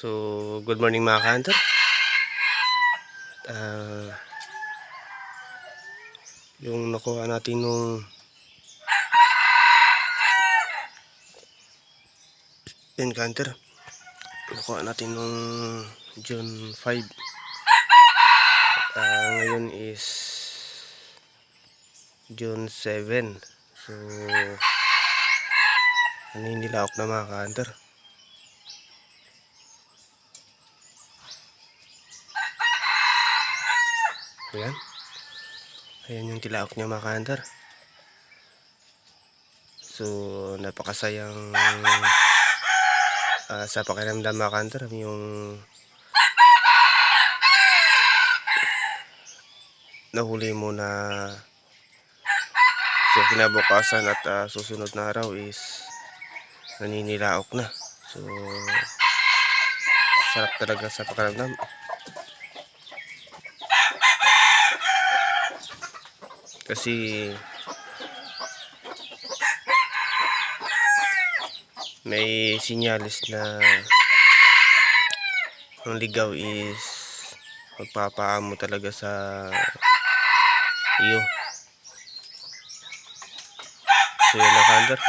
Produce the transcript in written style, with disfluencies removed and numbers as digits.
So, good morning mga ka-hunter. Yung nakuha natin nung encounter, nakuha natin nung June 5. Ngayon is June 7. So, naninilaok na mga ka-hunter. Ayan. Ayan yung tilaok niya mga ka-hunter. So, napakasayang sa pakiramdam mga ka-hunter yung nahuli mo na so kinabukasan at susunod na araw is naninilaok na. So, sarap talaga sa pakiramdam. Kasi may sinyalis na ang ligaw is magpapaamo talaga sa iyo. So yun na ka-hunter.